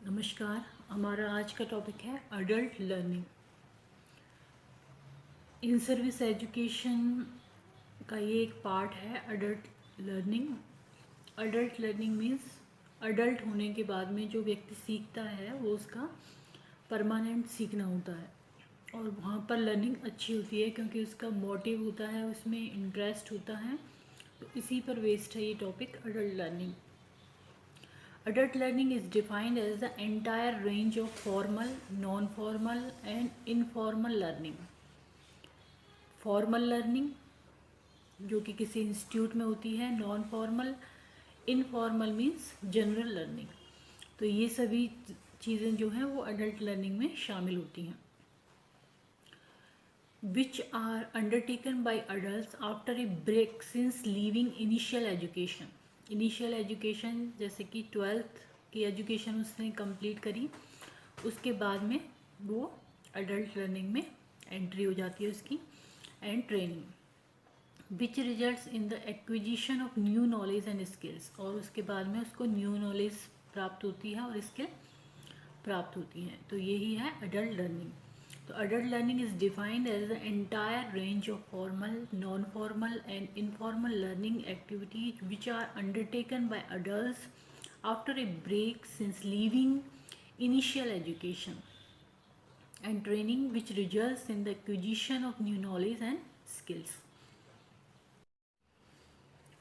नमस्कार। हमारा आज का टॉपिक है adult learning. In service education का ये एक पार्ट है adult learning. Adult learning means adult होने के बाद में जो व्यक्ति सीखता है वो उसका परमानेंट सीखना होता है और वहाँ पर लर्निंग अच्छी होती है क्योंकि उसका मोटिव होता है, उसमें इंटरेस्ट होता है। तो इसी पर बेस्ड है ये topic adult learning. Adult learning is defined as the entire range of formal, non-formal and informal learning. Formal learning जो कि किसी इंस्टीट्यूट में होती है, non formal, informal means general learning. तो ये सभी चीज़ें जो हैं वो अडल्ट लर्निंग में शामिल होती हैं। Which are undertaken by adults after a break since leaving initial education. Initial education जैसे कि 12th की एजुकेशन उसने कंप्लीट करी, उसके बाद में वो अडल्ट लर्निंग में एंट्री हो जाती है उसकी, and training which results in the acquisition of new knowledge and skills. और उसके बाद में उसको न्यू नॉलेज प्राप्त होती है और स्किल प्राप्त होती हैं। तो यही है अडल्ट लर्निंग। तो adult learning is defined as the entire range of formal, non-formal and informal learning activities which are undertaken by adults after a break since leaving initial education and training which results in the acquisition of new knowledge and skills.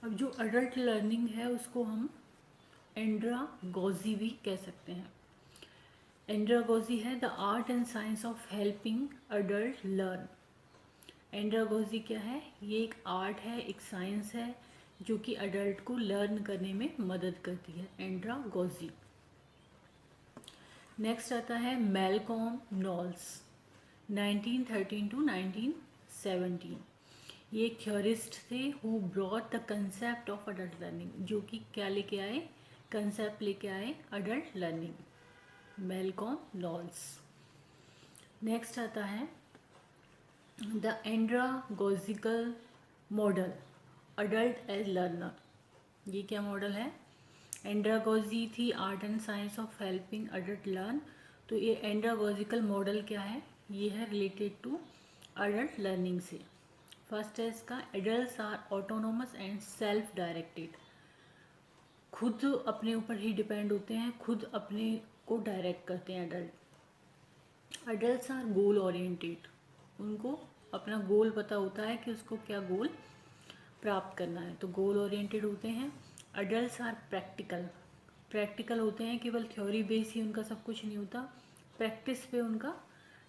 अब जो adult learning है उसको हम andragogy भी कह सकते हैं। Andragogy है the art and science of helping adult learn. Andragogy क्या है? ये एक आर्ट है, एक साइंस है जो कि अडल्ट को लर्न करने में मदद करती है, एंड्रागोजी। नेक्स्ट आता है मैलकॉम नॉल्स, 1913 टू 1917। ये एक थ्योरिस्ट थे who brought the concept of adult learning, जो कि क्या लेके आए? कंसेप्ट लेके आए adult learning, Malcolm Knowles. Next आता है the andragogical model, adult as learner. ये क्या मॉडल है? एंड्रागोजी थी art and science of helping adult learn. तो ये एंड्रागोजिकल मॉडल क्या है? ये है रिलेटेड टू अडल्ट लर्निंग से। फर्स्ट है इसका adults are autonomous and self directed, खुद अपने ऊपर ही डिपेंड होते हैं, खुद अपने को डायरेक्ट करते हैं adult. Adults are goal oriented, उनको अपना गोल पता होता है कि उसको क्या गोल प्राप्त करना है, तो गोल ओरिएंटेड होते हैं। अडल्ट्स आर प्रैक्टिकल, प्रैक्टिकल होते हैं, केवल थ्योरी बेस ही उनका सब कुछ नहीं होता, प्रैक्टिस पे उनका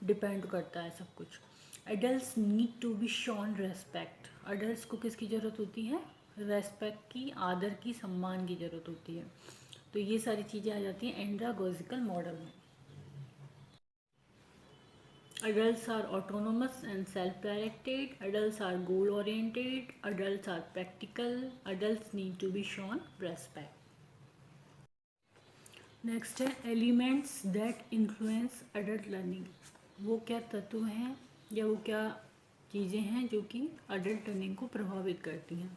डिपेंड करता है सब कुछ। Adults need to be shown respect, adults को किसकी ज़रूरत होती है? रेस्पेक्ट की, आदर की, सम्मान की ज़रूरत होती है। तो ये सारी चीज़ें आ जाती हैं एंड्रागोजिकल मॉडल में। Adults are autonomous and self-directed, adults are goal-oriented, adults are practical, adults need to be shown respect. Next है elements that influence adult learning. वो क्या तत्व हैं या वो क्या चीज़ें हैं जो कि अडल्ट लर्निंग को प्रभावित करती हैं।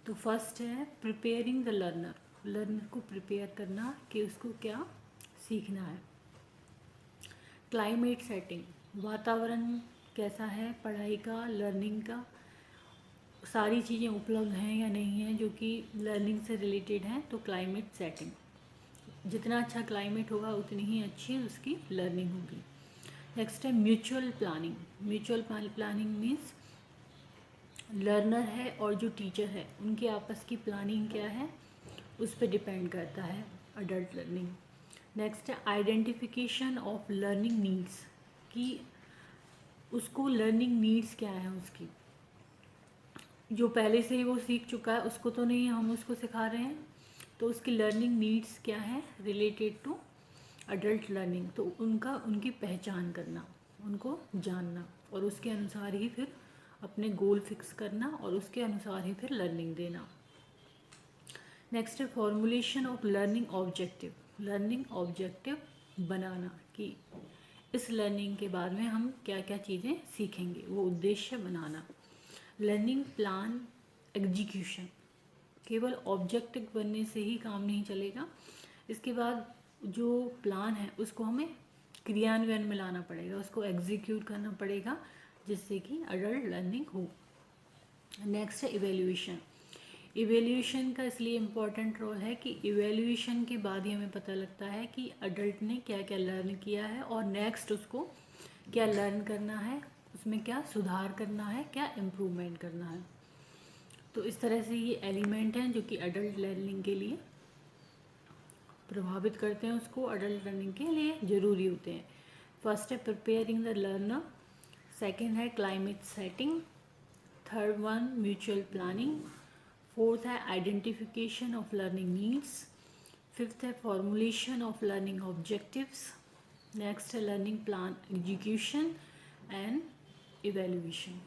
तो फर्स्ट है प्रिपेयरिंग द लर्नर, लर्नर को प्रिपेयर करना कि उसको क्या सीखना है। क्लाइमेट सेटिंग, वातावरण कैसा है पढ़ाई का, लर्निंग का, सारी चीज़ें उपलब्ध हैं या नहीं हैं जो कि लर्निंग से रिलेटेड हैं। तो क्लाइमेट सेटिंग, जितना अच्छा क्लाइमेट होगा उतनी ही अच्छी उसकी लर्निंग होगी। नेक्स्ट है mutual planning, mutual planning means learner है और जो टीचर है उनके आपस की प्लानिंग क्या है उस पर डिपेंड करता है अडल्ट लर्निंग। नेक्स्ट है आइडेंटिफिकेशन ऑफ लर्निंग नीड्स, कि उसको लर्निंग नीड्स क्या है उसकी, जो पहले से ही वो सीख चुका है उसको तो नहीं हम उसको सिखा रहे हैं, तो उसकी लर्निंग नीड्स क्या है रिलेटेड टू अडल्ट लर्निंग। तो उनकी पहचान करना, उनको जानना और उसके अनुसार ही फिर अपने गोल फिक्स करना और उसके अनुसार ही फिर लर्निंग देना। नेक्स्ट है formulation of learning objective, learning objective बनाना कि इस लर्निंग के बाद में हम क्या क्या चीज़ें सीखेंगे, वो उद्देश्य बनाना। लर्निंग प्लान एग्जीक्यूशन, केवल ऑब्जेक्टिव बनने से ही काम नहीं चलेगा, इसके बाद जो प्लान है उसको हमें क्रियान्वयन में लाना पड़ेगा, उसको एग्जीक्यूट करना पड़ेगा, जिससे कि अडल्ट लर्निंग हो। नेक्स्ट है इवेल्यूएशन। इवेल्यूएशन का इसलिए इम्पोर्टेंट रोल है कि इवेल्यूएशन के बाद ही हमें पता लगता है कि अडल्ट ने क्या क्या लर्न किया है और नेक्स्ट उसको क्या लर्न करना है, उसमें क्या सुधार करना है, क्या इम्प्रूवमेंट करना है। तो इस तरह से ये एलिमेंट हैं जो कि अडल्ट लर्निंग के लिए प्रभावित करते हैं, उसको अडल्ट लर्निंग के लिए ज़रूरी होते हैं। फर्स्ट है प्रिपेयरिंग द लर्नर, सेकेंड है climate setting, third one mutual planning, fourth है identification of learning needs, fifth है formulation of learning objectives, next है learning plan execution and evaluation.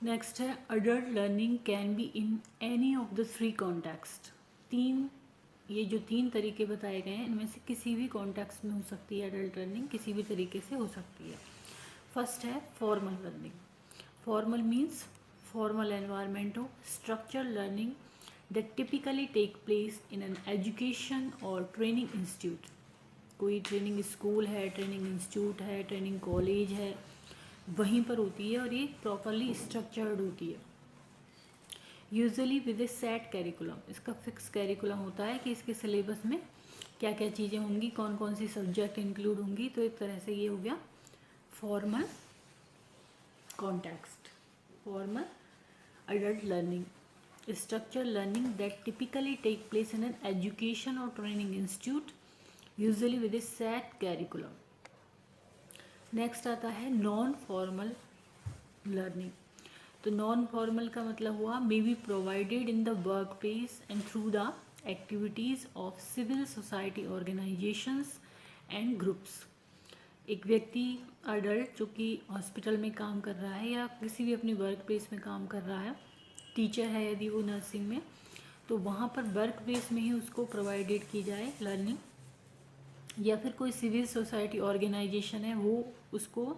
Next है adult learning can be in any of the three context. ये जो तीन तरीके बताए गए हैं इनमें से किसी भी कॉन्टेक्स्ट में हो सकती है अडल्ट लर्निंग, किसी भी तरीके से हो सकती है। फर्स्ट है formal learning. Formal means formal environment of structured learning that typically take place in an education or training institute। कोई ट्रेनिंग स्कूल है, ट्रेनिंग इंस्टीट्यूट है, ट्रेनिंग कॉलेज है, वहीं पर होती है और ये प्रॉपरली स्ट्रक्चर्ड होती है। Usually with A set curriculum, इसका फिक्स कैरिकुलम होता है कि इसके सिलेबस में क्या क्या चीज़ें होंगी, कौन कौन सी सब्जेक्ट इंक्लूड होंगी। तो एक तरह से ये हो गया formal context. Formal adult learning, structured learning that typically take place in an education or training institute, usually with a set curriculum। Next आता है नॉन फॉर्मल लर्निंग। तो नॉन फॉर्मल का मतलब हुआ may be provided in the work place and through the activities of civil society organisations and groups. एक व्यक्ति adult जो कि हॉस्पिटल में काम कर रहा है या किसी भी अपनी वर्क प्लेस में काम कर रहा है, टीचर है यदि वो नर्सिंग में, तो वहाँ पर वर्क प्लेस में ही उसको प्रोवाइडेड की जाए लर्निंग, या फिर कोई सिविल सोसाइटी ऑर्गेनाइजेशन है वो उसको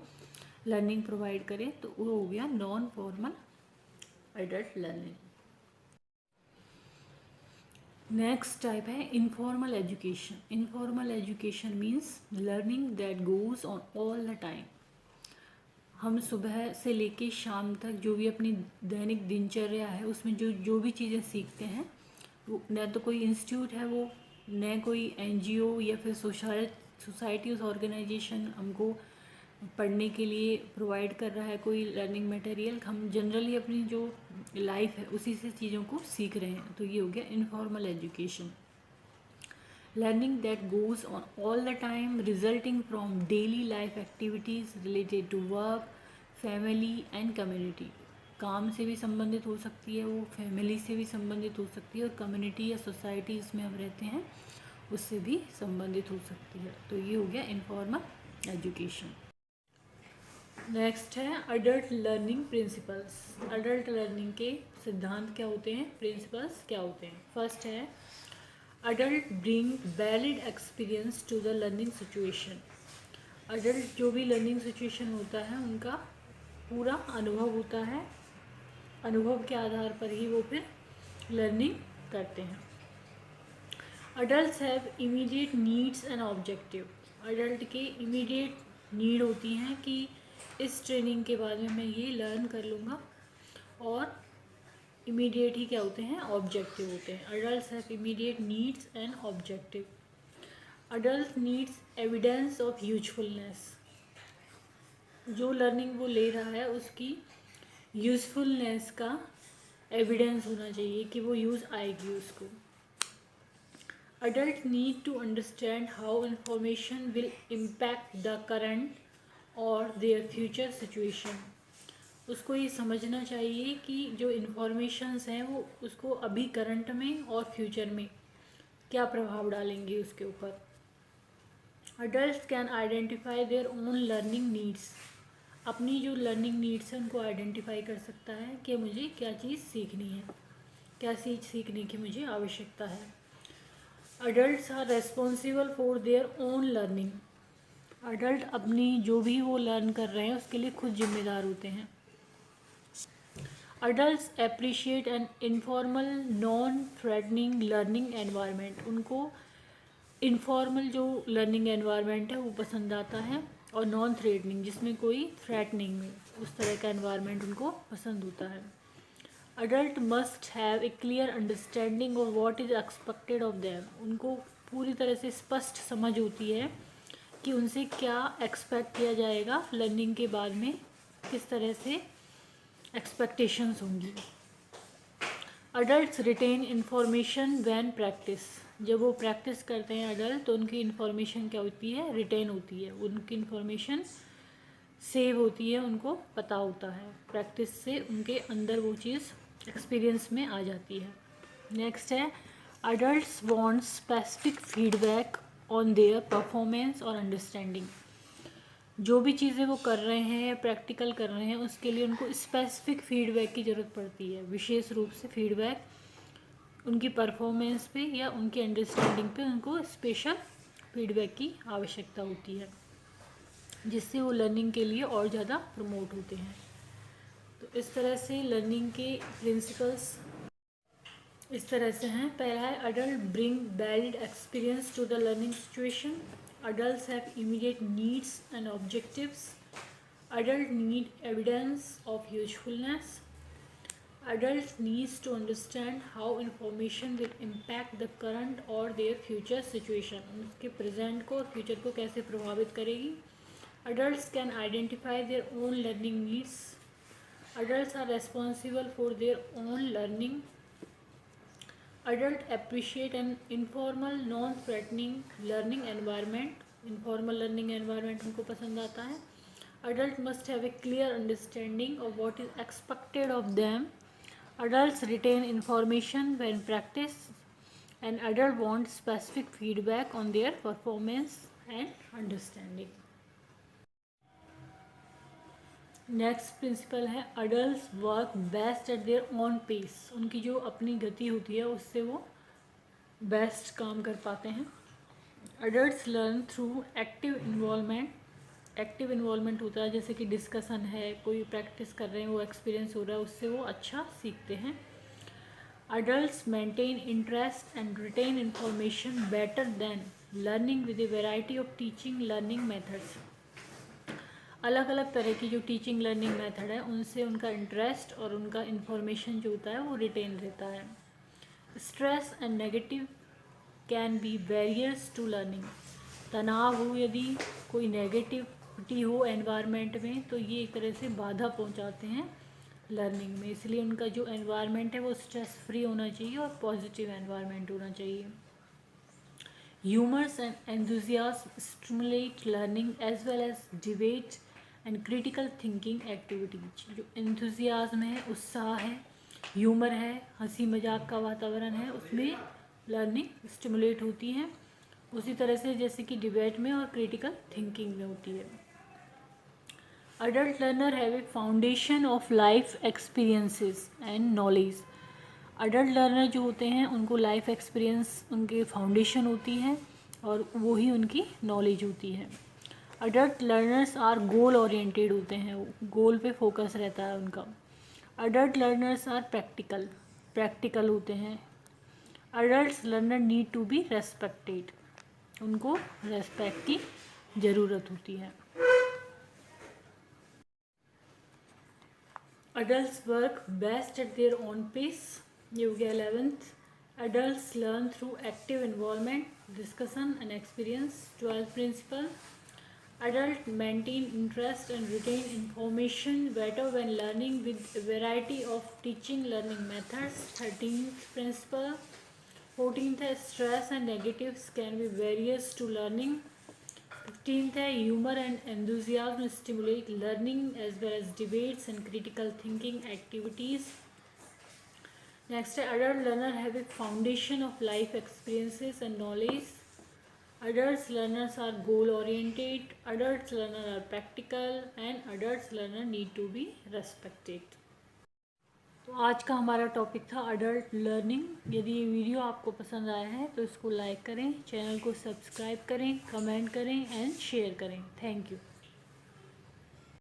लर्निंग प्रोवाइड करे, तो वो हो गया non formal adult learning. Next type है informal education. Informal education means learning that goes on all the time. हम सुबह से लेके शाम तक जो भी अपनी दैनिक दिनचर्या है उसमें जो भी चीज़ें सीखते हैं, वो न तो कोई इंस्टीट्यूट है, वो न कोई एनजीओ या फिर सोसाइटी ऑर्गेनाइजेशन हमको पढ़ने के लिए प्रोवाइड कर रहा है कोई लर्निंग मटेरियल। हम जनरली अपनी जो लाइफ है उसी से चीज़ों को सीख रहे हैं, तो ये हो गया informal education. Learning that goes on all the time resulting from daily life activities related to work, family and community. काम से भी संबंधित हो सकती है वो, फैमिली से भी संबंधित हो सकती है, और कम्युनिटी या सोसाइटी जिसमें हम रहते हैं उससे भी संबंधित हो सकती है। तो ये हो गया इनफॉर्मल एजुकेशन। नेक्स्ट है adult learning principles. Adult learning के सिद्धांत क्या होते हैं, प्रिंसिपल्स क्या होते हैं। फर्स्ट है adult bring valid experience to the learning situation. Adult जो भी लर्निंग सिचुएशन होता है उनका पूरा अनुभव होता है, अनुभव के आधार पर ही वो फिर लर्निंग करते हैं। Adults have immediate needs and objective. Adult के इमीडिएट नीड होती हैं कि इस ट्रेनिंग के बाद में मैं ये लर्न कर लूँगा, और इमीडिएट ही क्या होते हैं, ऑब्जेक्टिव होते हैं। Adults have immediate needs and objective. Adult needs evidence of usefulness. जो लर्निंग वो ले रहा है उसकी यूज़फुलनेस का एविडेंस होना चाहिए कि वो यूज़ आएगी उसको। Adults need to understand how information will impact the current or their future situation। उसको ये समझना चाहिए कि जो इन्फॉर्मेशंस हैं वो उसको अभी करंट में और फ्यूचर में क्या प्रभाव डालेंगी उसके ऊपर। Adults can identify their own learning needs। अपनी जो लर्निंग नीड्स हैं उनको आइडेंटिफाई कर सकता है कि मुझे क्या चीज़ सीखनी है, क्या चीज़ सीखने की मुझे आवश्यकता है। Adults are responsible for their own learning. Adult अपनी जो भी वो लर्न कर रहे हैं उसके लिए खुद जिम्मेदार होते हैं। Adults appreciate an informal non threatening learning environment. उनको इनफॉर्मल जो लर्निंग एनवायरनमेंट है वो पसंद आता है, और नॉन थ्रेटनिंग जिसमें कोई थ्रेट नहीं हो, उस तरह का एनवायरनमेंट उनको पसंद होता है। Adult must have a clear understanding of what is expected of them, उनको पूरी तरह से स्पष्ट समझ होती है कि उनसे क्या एक्सपेक्ट किया जाएगा लर्निंग के बाद में, किस तरह से एक्सपेक्टेशंस होंगी। Adult retain information when practice, जब वो प्रैक्टिस करते हैं अडल्ट तो उनकी इन्फॉर्मेशन क्या होती है, रिटेन होती है, उनकी इन्फॉर्मेशन सेव होती है, उनको पता होता है, प्रैक्टिस से उनके अंदर वो चीज़ एक्सपीरियंस में आ जाती है। नेक्स्ट है adults want specific feedback on their performance और अंडरस्टैंडिंग, जो भी चीज़ें वो कर रहे हैं या प्रैक्टिकल कर रहे हैं उसके लिए उनको स्पेसिफिक फीडबैक की ज़रूरत पड़ती है, विशेष रूप से फीडबैक उनकी परफॉर्मेंस पे या उनकी अंडरस्टैंडिंग पे उनको स्पेशल फीडबैक की आवश्यकता होती है, जिससे वो लर्निंग के लिए और ज़्यादा प्रमोट होते हैं। तो इस तरह से लर्निंग के प्रिंसिपल्स इस तरह से हैं। पहला है adult bring valid experience to the learning situation, adults have immediate needs and objectives, adult need evidence of usefulness, adult needs to understand how information will impact the current or their future situation, उसके present को और future को कैसे प्रभावित करेगी। adults can identify their own learning needs, adults are responsible for their own learning, adult appreciate an informal non-threatening learning environment, informal learning environment उनको पसंद आता है। adult must have a clear understanding of what is expected of them, adults retain information when practice, and adult want specific feedback on their performance and understanding। Next principle है adult work best at their own pace, उनकी जो अपनी गति होती है उससे वो best काम कर पाते हैं। Adults learn through active involvement, active involvement होता है जैसे कि डिस्कशन है, कोई प्रैक्टिस कर रहे हैं, वो एक्सपीरियंस हो रहा है, उससे वो अच्छा सीखते हैं। Adults maintain interest and retain information better than learning with a variety of teaching learning methods, अलग अलग तरह की जो टीचिंग लर्निंग मेथड है उनसे उनका इंटरेस्ट और उनका इन्फॉर्मेशन जो होता है वो रिटेन रहता है। Stress and negative can be barriers to learning, तनाव हो, यदि कोई नेगेटिविटी हो एनवायरनमेंट में तो ये एक तरह से बाधा पहुंचाते हैं लर्निंग में, इसलिए उनका जो एनवायरनमेंट है वो स्ट्रेस फ्री होना चाहिए और पॉजिटिव एनवायरनमेंट होना चाहिए। Humours and enthusiasm stimulate learning as well as debate and critical thinking activities, जो एंथुजियाज्म है, उत्साह है, ह्यूमर है, हंसी मजाक का वातावरण है, उसमें लर्निंग स्टिमुलेट होती है, उसी तरह से जैसे कि डिबेट में और क्रिटिकल थिंकिंग में होती है। Adult learner have a foundation of life experiences and knowledge, adult learner जो होते हैं उनको लाइफ एक्सपीरियंस उनके फाउंडेशन होती है और वो ही उनकी नॉलेज होती है। Adult learners are goal oriented होते हैं, गोल पे फोकस रहता है उनका। अडल्ट लर्नर्स आर प्रैक्टिकल होते हैं। Adult learner need to be respected, उनको रेस्पेक्ट की ज़रूरत होती है। Adult work best at their own pace, ये हो गया 11th। Adult learn through active involvement, discussion and experience, 12th principle. Adult maintain interest and retain information better when learning with a variety of teaching learning methods, 13th principle। 14th है stress and negatives can be barriers to learning, 15th है humor and enthusiasm stimulate learning as well as debates and critical thinking activities। next है adult learner have a foundation of life experiences and knowledge, adults learners are goal oriented, adults learner are practical and adults learner need to be respected। तो आज का हमारा topic था adult learning. यदि ये video आपको पसंद आया है तो इसको लाइक करें, चैनल को सब्सक्राइब करें, कमेंट करें एंड शेयर करें। Thank you.